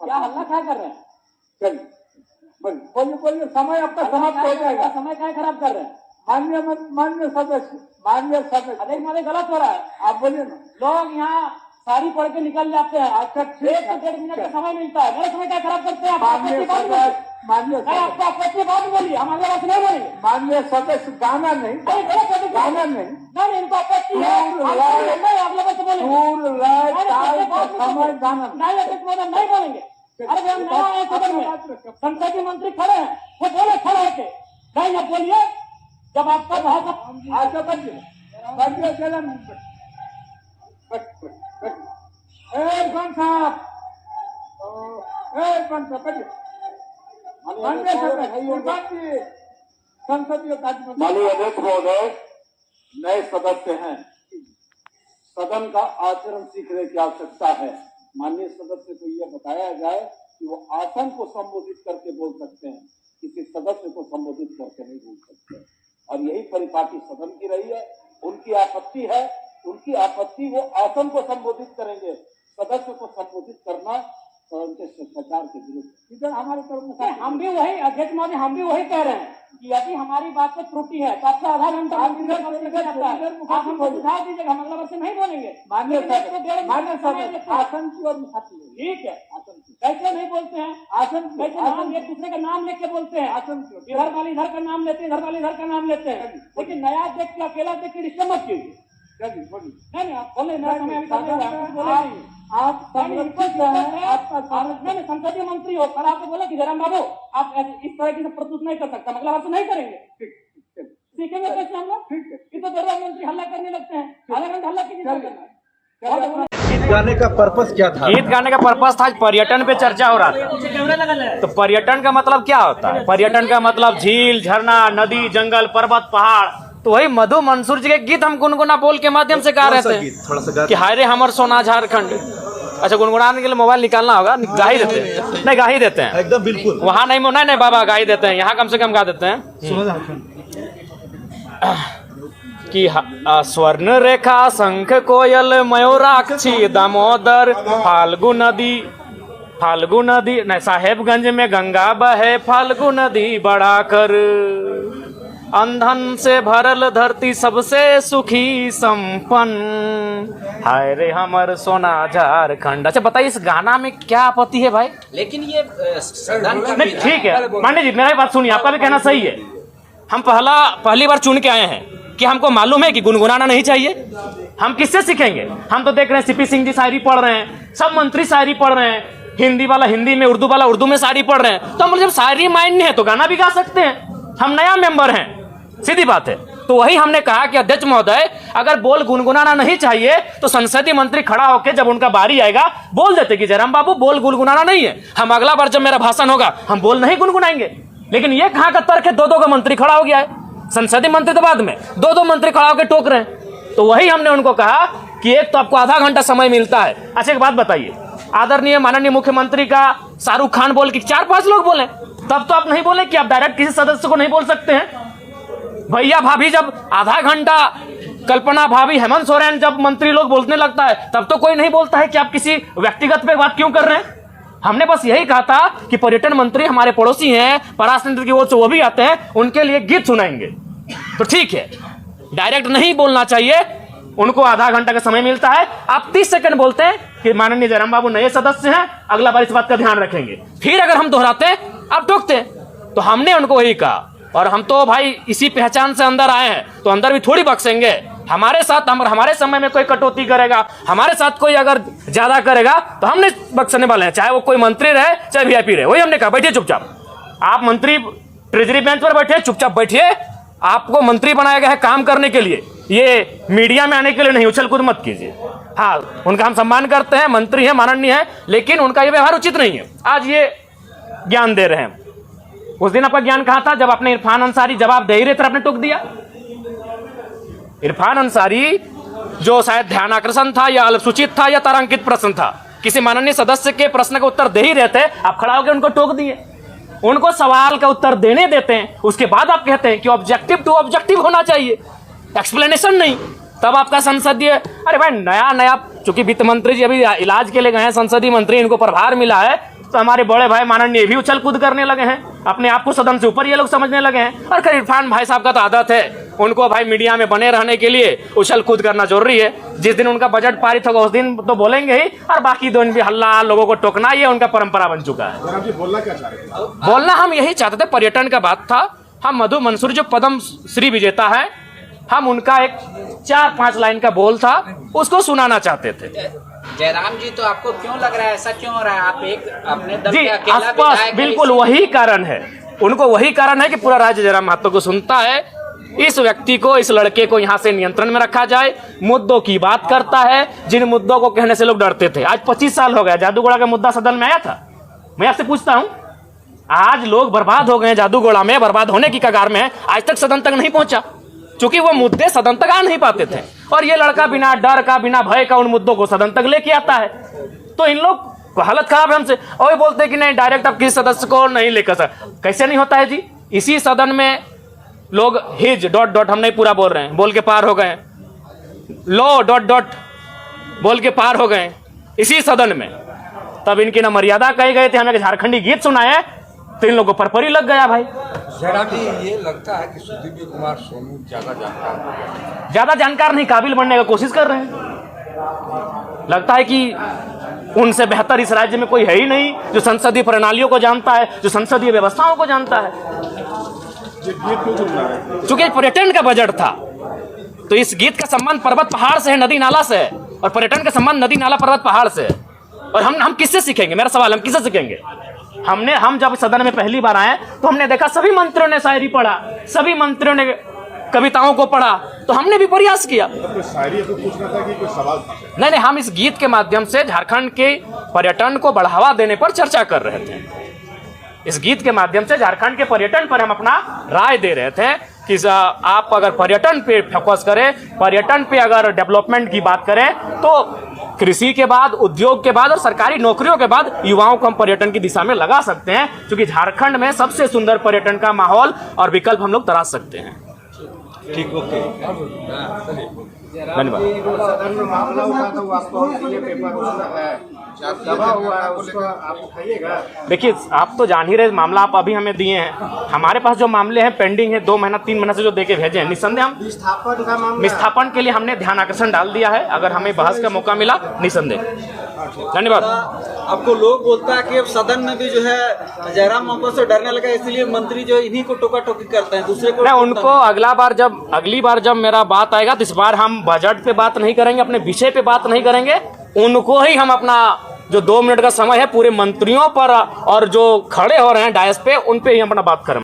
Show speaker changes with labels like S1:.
S1: क्या हल्ला क्या कर रहे हैं?
S2: चलिए बोलिए, समय आपका समाप्त हो जाएगा।
S1: समय क्या खराब कर रहे हैं?
S2: माननीय सदस्य
S1: अधिक माने गलत हो रहा है।
S2: आप बोलिए ना।
S1: लोग यहाँ सारी पढ़ के निकल जाते हैं।
S2: अच्छा ठीक
S1: 1 से 1.5 मिनट का समय मिलता है। मेरा समय क्या खराब करते हैं आप?
S2: माननीय
S1: आपको आपत्ति बात बोलिए, हम अगले बात नहीं बोलेंगे।
S2: माननीय सदस्य गाना नहीं, गाना नहीं,
S1: नहीं इनको आपत्ति है, अगले बात बोलेंगे।
S2: समय गाना
S1: नहीं बोलेंगे। अरे हम नया आए सदन में, संसदीय मंत्री खड़े हैं, वो बोले खड़े होके नहीं अब बोलिए। जब आपका बहुत
S2: आगे बढ़िए। संसदीय कार्य
S3: माननीय अध्यक्ष महोदय, नए सदस्य हैं, सदन का आचरण सीखने की आवश्यकता है। माननीय सदस्य को यह बताया जाए कि वो आसन को संबोधित करके बोल सकते हैं, किसी सदस्य को संबोधित करके नहीं बोल सकते। और यही परिपाटी सदन की रही है। उनकी आपत्ति है, उनकी आपत्ति वो आसन को संबोधित करेंगे, सदस्य को संबोधित करना उनके शिष्टाचार के विरुद्ध।
S1: इधर हमारी तरफ हम भी वही अध्यक्ष महोदय, हम भी वही कह रहे हैं कि यदि हमारी बात में त्रुटि है तो आपसे आधा घंटा आप हमको सुझाव दीजिएगा, हम अगला बार से नहीं बोलेंगे।
S2: मान्य आसन की और मुखाती
S1: ठीक है। आसन की कैसे नहीं बोलते हैं? आसन कैसे नाम एक दूसरे का नाम लेके बोलते हैं? आसन की इधर वाले इधर का नाम लेते हैं, इधर वाले इधर का नाम लेते हैं। लेकिन नया देख के अकेला देख के डिस्टर्ब मत कीजिए। नहीं आप बोले आप संसदीय मंत्री हो, पर आपको बोला कि जयराम बाबू आप इस तरह की प्रस्तुत नहीं कर सकता, अगला बार तो नहीं करेंगे। सीखेंगे कैसे हम लोग? ठीक है। तो जयराम मंत्री हल्ला करने लगते हैं, आधा घंटा हल्ला कीजिए।
S4: गीत गाने का पर्पस क्या था?
S5: गीत गाने का पर्पस था पर्यटन पे चर्चा हो रहा था। तो पर्यटन का मतलब क्या होता है? पर्यटन का मतलब झील, झरना, नदी, जंगल, पर्वत, पहाड़। तो वही मधु मंसूर जी के गीत हम गुनगुना बोल के माध्यम से गा रहे थे कि हाय रे हमर सोना झारखंड। अच्छा, गुनगुनाने के लिए मोबाइल निकालना होगा, गा ही देते हैं। नहीं गा ही देते हैं
S4: एकदम बिल्कुल।
S5: वहाँ नहीं बाबा गा ही देते हैं, यहाँ कम से कम गा देते हैं कि स्वर्ण रेखा शंख कोयल मयूराक्षी दामोदर फाल्गु नदी नहीं साहेबगंज में गंगा बहे फाल्गु नदी बढ़ाकर अंधन से भरल धरती सबसे सुखी संपन्न हाय रे हमर सोना झारखंड। अच्छा बताइए इस गाना में क्या आपत्ति है भाई?
S6: लेकिन ये
S5: नहीं ठीक है मान्य जी, मेरी बात सुनिए, आपका भी कहना सही है। हम पहली बार चुन के आए हैं कि हमको मालूम है कि गुनगुनाना नहीं चाहिए। हम किससे सीखेंगे? हम तो देख रहे हैं सीपी सिंह जी शायरी पढ़ रहे हैं, सब मंत्री शायरी पढ़ रहे हैं, हिंदी वाला हिंदी में, उर्दू वाला उर्दू में शायरी पढ़ रहे हैं। तो हम जब शायरी माइंड है तो गाना भी गा सकते हैं। हम नया मेंबर हैं, सीधी बात है। तो वही हमने कहा कि अध्यक्ष महोदय अगर बोल गुनगुनाना नहीं चाहिए तो संसदीय मंत्री खड़ा होकर जब उनका बारी आएगा बोल देते कि जयराम बाबू बोल गुनगुनाना नहीं है, हम अगला बार जब मेरा भाषण होगा हम बोल नहीं गुनगुनाएंगे। लेकिन ये कहां का तर्क है? दो का मंत्री खड़ा हो गया है, संसदीय मंत्री तो बाद में, दो मंत्री खड़ा होकर टोक रहे हैं। तो वही हमने उनको कहा कि एक तो आपको आधा घंटा समय मिलता है। अच्छा एक बात बताइए, आदरणीय माननीय मुख्यमंत्री का शाहरुख खान बोल के 4-5 लोग बोले, तब तो आप नहीं बोले कि आप डायरेक्ट किसी सदस्य को नहीं बोल सकते हैं। भैया भाभी जब आधा घंटा, कल्पना भाभी, हेमंत सोरेन जब मंत्री लोग बोलने लगता है तब तो कोई नहीं बोलता है कि आप किसी व्यक्तिगत पे बात क्यों कर रहे हैं। हमने बस यही कहा था कि पर्यटन मंत्री हमारे पड़ोसी हैं, पराशर की ओर से वो भी आते हैं, उनके लिए गीत सुनाएंगे तो ठीक है, डायरेक्ट नहीं बोलना चाहिए। उनको आधा घंटा का समय मिलता है, आप 30 सेकंड बोलते हैं कि माननीय जयराम बाबू नए सदस्य हैं, अगला बार इस बात का ध्यान रखेंगे। फिर अगर हम दोहराते हैं आप टोकते हैं। तो हमने उनको वही कहा, और हम तो भाई इसी पहचान से अंदर आए हैं तो अंदर भी थोड़ी बख्शेंगे। हमारे साथ हमारे समय में कोई कटौती करेगा, हमारे साथ कोई अगर ज्यादा करेगा तो हम नहीं बख्शने वाले हैं, चाहे वो कोई मंत्री रहे चाहे वीआईपी रहे। वही हमने कहा बैठिए चुपचाप, आप मंत्री ट्रेजरी बेंच पर बैठिए, चुपचाप बैठिए। आपको मंत्री बनाया गया है काम करने के लिए, ये मीडिया में आने के लिए नहीं, उछल कूद मत कीजिए। हाँ उनका हम सम्मान करते हैं, मंत्री है, माननीय है, लेकिन उनका ये व्यवहार उचित नहीं है। आज ये ज्ञान दे रहे हैं, उस दिन आपका ज्ञान कहां था जब आपने इरफान अंसारी जवाब दे ही रहे थे आपने टोक दिया। इरफान अंसारी जो शायद ध्यान आकर्षण था या अल्पसूचित था या तारांकित प्रश्न था, किसी माननीय सदस्य के प्रश्न का उत्तर दे ही रहे थे, आप खड़ा होकर उनको टोक दिए। उनको सवाल का उत्तर देने देते हैं, उसके बाद आप कहते हैं कि ऑब्जेक्टिव टू ऑब्जेक्टिव होना चाहिए, एक्सप्लेनेशन नहीं। तब आपका संसदीय, अरे भाई नया चूंकि वित्त मंत्री जी अभी इलाज के लिए गए हैं, संसदीय मंत्री, इनको प्रभार मिला है, तो हमारे बड़े भाई माननीय भी उछल कूद करने लगे हैं, अपने आप को सदन से ऊपर ये लोग समझने लगे हैं। और खैर इरफान भाई साहब का तो आदत है, उनको भाई मीडिया में बने रहने के लिए उछल कूद करना जरूरी है। जिस दिन उनका बजट पारित होगा उस दिन तो बोलेंगे ही, और बाकी दिन भी हल्ला लोगों को टोकना ये उनका परंपरा बन चुका है।
S4: बोलना क्या चाह रहे थे?
S5: बोलना हम यही चाहते थे, पर्यटन का बात था। हम मधु मंसूर जो पद्म श्री विजेता है, हम उनका एक 4-5 लाइन का बोल था, उसको सुनाना चाहते थे।
S6: जयराम जी, तो आपको क्यों लग रहा है ऐसा क्यों हो रहा है? आप एक अपने दम
S5: जी
S6: पे अकेला
S5: आसपास
S6: विधायक हैं,
S5: बिल्कुल वही कारण है, उनको वही कारण है कि पूरा राज्य जयराम महतो को सुनता है। इस व्यक्ति को, इस लड़के को यहाँ से नियंत्रण में रखा जाए, मुद्दों की बात करता है, जिन मुद्दों को कहने से लोग डरते थे। आज 25 साल हो गया जादूगोड़ा का मुद्दा सदन में आया था। मैं आपसे पूछता हूँ, आज लोग बर्बाद हो गए जादूगोड़ा में, बर्बाद होने की कगार में है, आज तक सदन तक नहीं पहुंचा, क्योंकि वो मुद्दे सदन तक आ नहीं पाते थे। और ये लड़का बिना डर का, बिना भय का उन मुद्दों को सदन तक लेके आता है। तो इन लोग को हालत खराब है हमसे, और ये बोलते हैं कि नहीं डायरेक्ट आप किसी सदस्य को नहीं लेकर सकते। कैसे नहीं होता है जी? इसी सदन में लोग हिज ... हम नहीं पूरा बोल रहे हैं, बोल के पार हो गए, लो ... बोल के पार हो गए इसी सदन में। तब इनकी ना मर्यादा कही गए थे, हमें झारखंडी गीत सुनाए तो इन लोगों को परपरी लग गया भाई।
S2: जयराम जी, ये लगता है कि सुदीप कुमार सोनू ज्यादा जानकार
S5: ज्यादा जानकार नहीं, काबिल बनने की कोशिश कर रहे हैं। लगता है कि उनसे बेहतर इस राज्य में कोई है ही नहीं जो संसदीय प्रणालियों को जानता है, जो संसदीय व्यवस्थाओं को जानता है। चूंकि पर्यटन का बजट था, तो इस गीत का संबंध पर्वत पहाड़ से है, नदी नाला से है, और पर्यटन का संबंध नदी नाला पर्वत पहाड़ से है। और हम किससे सीखेंगे? मेरा सवाल, हम किससे सीखेंगे? हम जब सदन में पहली बार आए तो हमने देखा सभी मंत्रियों ने शायरी पढ़ा, सभी मंत्रियों ने कविताओं को पढ़ा, तो हमने भी प्रयास किया।
S4: कोई शायरी को पूछना था कि कोई सवाल था?
S5: नहीं, हम इस गीत के माध्यम से झारखंड के पर्यटन को बढ़ावा देने पर चर्चा कर रहे थे। इस गीत के माध्यम से झारखंड के पर्यटन पर हम अपना राय दे रहे थे कि आप अगर पर्यटन पे फोकस करें, पर्यटन पे अगर डेवलपमेंट की बात करें, तो कृषि के बाद, उद्योग के बाद और सरकारी नौकरियों के बाद युवाओं को हम पर्यटन की दिशा में लगा सकते हैं, क्योंकि झारखंड में सबसे सुंदर पर्यटन का माहौल और विकल्प हम लोग तराश सकते हैं।
S4: ठीक, ओके,
S5: धन्यवाद।
S7: सदन में मामला उठा तो आपको इसलिए पेपर दबा हुआ है, उसको आप उठाइएगा।
S5: देखिए, आप तो जान ही रहे मामला आप अभी हमें दिए हैं। हमारे पास जो मामले हैं पेंडिंग है, 2 महीना 3 महीना से जो देके भेजे हैं, निस्संदेह हम
S7: विस्थापन का मामला,
S5: विस्थापन के लिए हमने ध्यान आकर्षण डाल दिया है। अगर हमें बहस का मौका मिला, निस्संदेह। धन्यवाद।
S8: आपको लोग बोलता है कि अब सदन में भी जो है जयराम महतो से डरने लगा, इसलिए मंत्री जो इन्हीं को टोका टोकी करते हैं, दूसरे को
S5: मैं उनको अगली बार जब मेरा बात आएगा तो इस बार हम बजट पे बात नहीं करेंगे, अपने विषय पे बात नहीं करेंगे, उनको ही हम अपना जो 2 मिनट का समय है पूरे मंत्रियों पर और जो खड़े हो रहे हैं डायस पे, उन पे ही हम अपना बात करें।